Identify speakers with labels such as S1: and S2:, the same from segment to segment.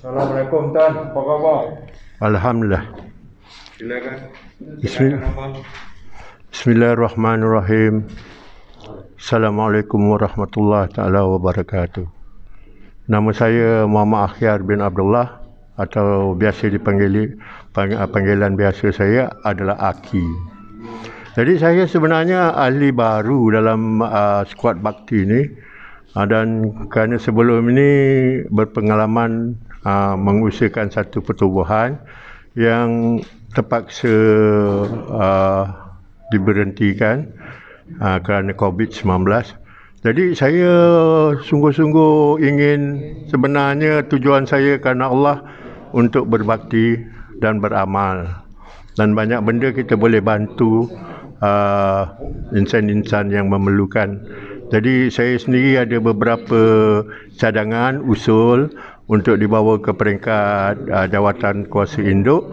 S1: Assalamualaikum Tuan, apa khabar?
S2: Alhamdulillah.
S1: Silakan.
S2: Bismillahirrahmanirrahim. Assalamualaikum warahmatullahi taala wabarakatuh. Nama saya Muhammad Akhyar bin Abdullah atau biasa panggilan biasa saya adalah Aki. Jadi saya sebenarnya ahli baru dalam skuad bakti ini, dan kerana sebelum ini berpengalaman mengusahakan satu pertubuhan yang terpaksa diberhentikan kerana COVID-19. Jadi saya sungguh-sungguh ingin, sebenarnya tujuan saya kerana Allah untuk berbakti dan beramal, dan banyak benda kita boleh bantu insan-insan yang memerlukan. Jadi saya sendiri ada beberapa cadangan, usul untuk dibawa ke peringkat jawatan kuasa induk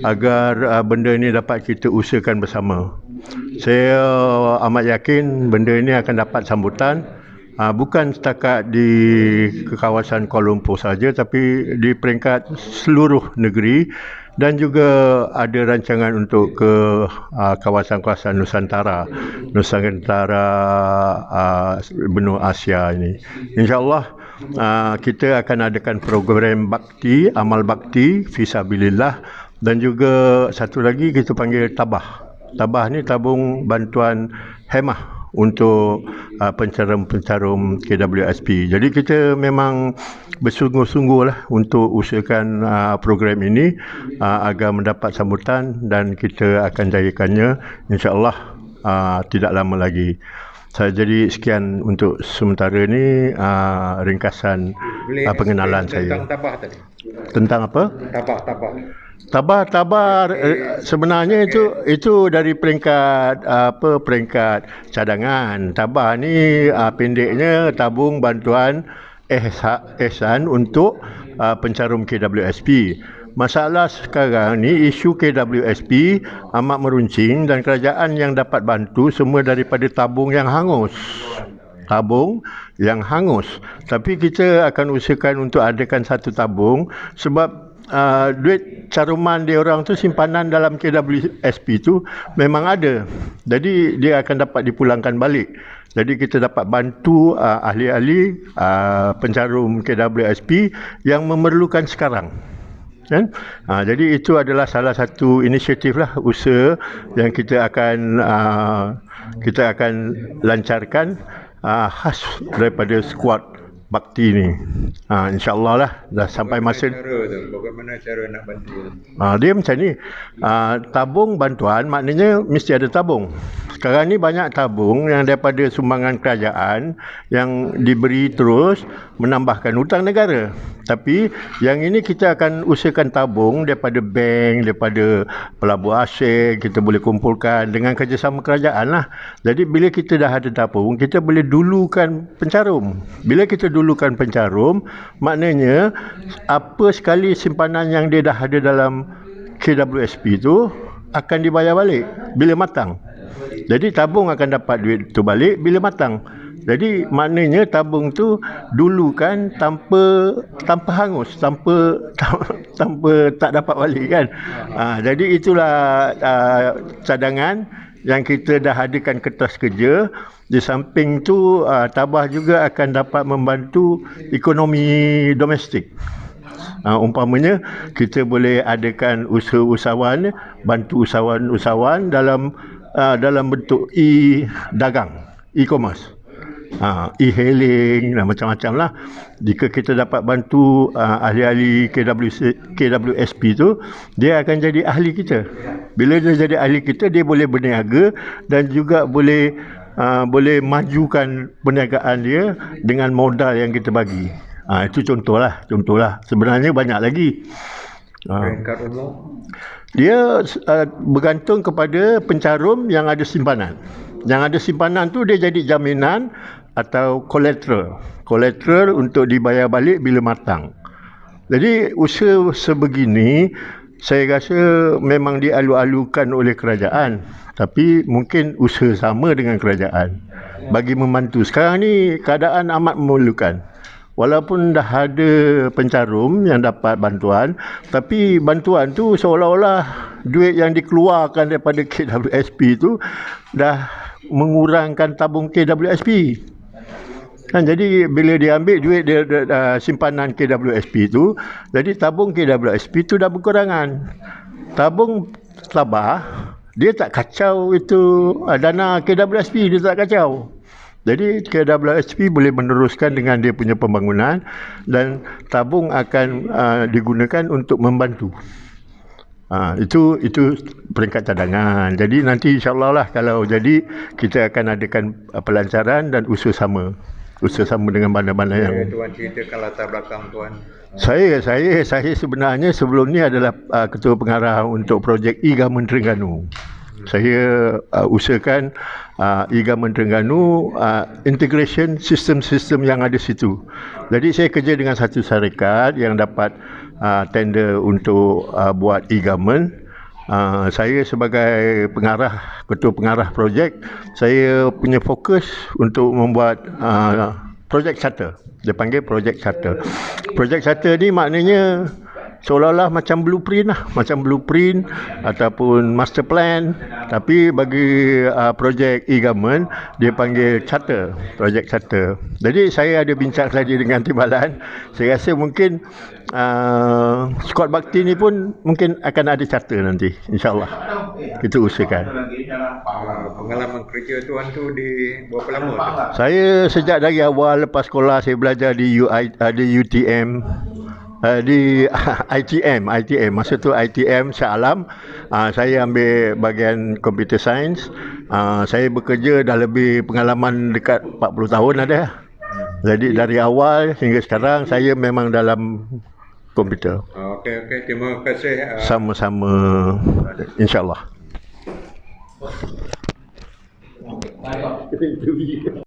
S2: agar benda ini dapat kita usahakan bersama. Saya amat yakin benda ini akan dapat sambutan, bukan setakat di kawasan Kuala Lumpur saja, tapi di peringkat seluruh negeri, dan juga ada rancangan untuk ke kawasan-kawasan Nusantara, benua Asia ini. InsyaAllah kita akan adakan program bakti, amal bakti fisabilillah, dan juga satu lagi kita panggil tabah. Tabah ni tabung bantuan hemah untuk pencarum-pencarum KWSP. Jadi kita memang bersungguh-sungguh lah untuk usahakan program ini agar mendapat sambutan, dan kita akan jayakannya insya-Allah tidak lama lagi. Jadi sekian untuk sementara ni ringkasan pengenalan saya.
S1: Tentang tabah tadi.
S2: Tentang apa? Tabah sebenarnya itu dari peringkat peringkat cadangan. Tabah ni pendeknya tabung bantuan ihsan untuk pencarum KWSP. Masalah sekarang ni isu KWSP amat meruncing, dan kerajaan yang dapat bantu semua daripada tabung yang hangus. Tapi kita akan usahakan untuk adakan satu tabung, sebab duit caruman dia orang tu, simpanan dalam KWSP tu memang ada. Jadi dia akan dapat dipulangkan balik. Jadi kita dapat bantu ahli-ahli pencarum KWSP yang memerlukan sekarang. Kan? Jadi itu adalah salah satu inisiatif lah, usaha yang kita akan lancarkan khas daripada skuad bakti ni. InsyaAllah lah dah sampai masa.
S1: Bagaimana cara nak bantu?
S2: Dia macam ni, tabung bantuan maknanya mesti ada tabung. Sekarang ni banyak tabung yang daripada sumbangan kerajaan yang diberi terus menambahkan hutang negara. Tapi yang ini kita akan usahakan tabung daripada bank, daripada pelabuhan asing, kita boleh kumpulkan dengan kerjasama kerajaan lah. Jadi bila kita dah ada tabung, kita boleh dulukan pencarum. Bila kita dulukan pencarum, maknanya apa sekali simpanan yang dia dah ada dalam KWSP tu akan dibayar balik bila matang. Jadi tabung akan dapat duit tu balik bila matang. Jadi maknanya tabung tu dulukan tanpa hangus, tanpa tak dapat balik kan. Jadi itulah cadangan yang kita dah adakan kertas kerja. Di samping tu tabah juga akan dapat membantu ekonomi domestik. Umpamanya kita boleh adakan usahawan, bantu usahawan dalam bentuk e-dagang, e-commerce, e-hailing dan macam-macam lah. Jika kita dapat bantu ahli-ahli KWSP tu, dia akan jadi ahli kita. Bila dia jadi ahli kita, dia boleh berniaga dan juga boleh majukan perniagaan dia dengan modal yang kita bagi. Itu contohlah. Sebenarnya banyak lagi.
S1: Peringkat umur?
S2: Dia bergantung kepada pencarum yang ada simpanan. Yang ada simpanan tu dia jadi jaminan atau collateral untuk dibayar balik bila matang. Jadi usaha sebegini saya rasa memang dialu-alukan oleh kerajaan, tapi mungkin usaha sama dengan kerajaan bagi membantu. Sekarang ni keadaan amat memerlukan. walaupun dah ada pencarum yang dapat bantuan, tapi bantuan tu seolah-olah duit yang dikeluarkan daripada KWSP tu dah mengurangkan tabung KWSP. Kan, jadi bila dia ambil duit dia simpanan KWSP tu, jadi tabung KWSP tu dah berkurangan. Tabung Sabah dia tak kacau itu dana KWSP, dia tak kacau. Jadi KWSP boleh meneruskan dengan dia punya pembangunan dan tabung akan digunakan untuk membantu. Itu peringkat cadangan. Jadi nanti insya-Allah lah kalau jadi kita akan adakan pelancaran dan usaha sama dengan bandar-bandar yang
S1: Tuan ceritakan latar belakang Tuan.
S2: Saya sebenarnya sebelum ni adalah ketua pengarah untuk projek e-Government Terengganu. Saya usahakan e-Government Terengganu integration sistem-sistem yang ada situ. Jadi saya kerja dengan satu syarikat yang dapat tender untuk buat e-Government. Saya sebagai ketua pengarah projek, saya punya fokus untuk membuat projek charter. Dia panggil projek charter. Projek charter ni maknanya seolah-olah macam blueprint ataupun master plan, tapi bagi projek e-Government dia panggil charter, projek charter. Jadi saya ada bincang tadi dengan Timbalan, saya rasa mungkin Skuad Bakti ni pun mungkin akan ada charter nanti, insya-Allah. Kita usahakan.
S1: Pengalaman kerja Tuan tu di berapa lama tu?
S2: Saya sejak dari awal lepas sekolah saya belajar di UTM, di ITM. Masa tu ITM Shah Alam. Saya ambil bahagian computer science. Saya bekerja dah lebih pengalaman dekat 40 tahun ada. Jadi dari awal hingga sekarang saya memang dalam komputer.
S1: Okey, terima kasih.
S2: Sama-sama, insya-Allah.